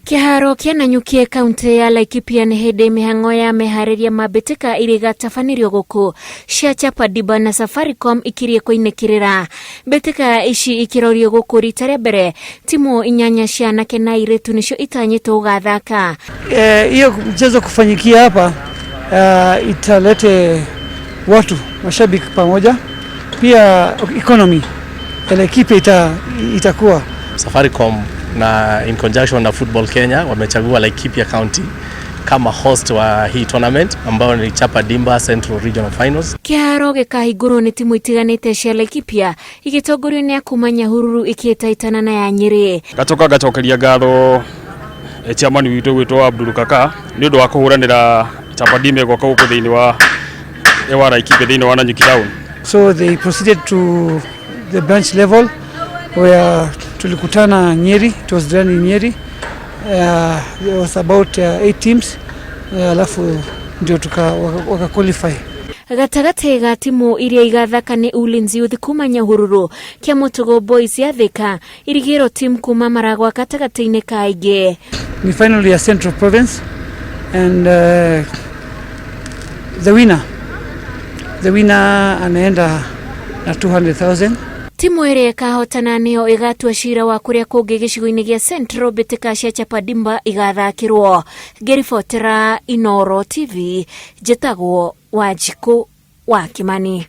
Kiharo kia Nanyuki kaunti ya Laikipia ni hede mihango ya Mehaririria irigatafanirwo guku cia Chapa Dimba na Safaricom ikirie kurikirira. Mbitika ici ikirorio guku rita rĩa mbere timu inyanya cia anake na airĩtu nicio itanyĩtwo gugathaka. Hiyo mchezo kufanyikia hapa italete watu mashabiki pamoja, pia economy ya Laikipia itakuwa. Safaricom na in conjunction na Football Kenya wamechagua Laikipia.County kama host wa hii tournament ambao ni Chapa Dimba Central Regional Finals. Kiharo gikahingũrwo ni timu itiganite cia Laikipia igitongorio ni kuma Nyahururu ikitaitana na ya Nyeri. Gacokeria ngatho chairman witu gwitwo Abdul Kaka ni undu wa kuhuranira Chapa Dimba goka guku thiini wa Laikipia thiini wa Nanyuki town. So they proceeded to the bench level where tulikutana Nyeri. It was done in Nyeri. There was about 8 teams. Alafu ndio waka qualify. Gatagate ga timu iria igathaka ni Ulinzi Youth kuma Nyahururu, kia Mutugo Boys ya Thika irigiro team kuma Maragwa gatagate-ini kaingi. Ni finally a Central Province and the winner anaenda na 200,000. Timu iria kahotana niyo igatua cira wa kuria kungi gicigo-ini gia Central Mbitika cia Chapa Dimba igathakirwo. Ngiribotera Inoro TV, gitaguo Wanjiku wa Kimani.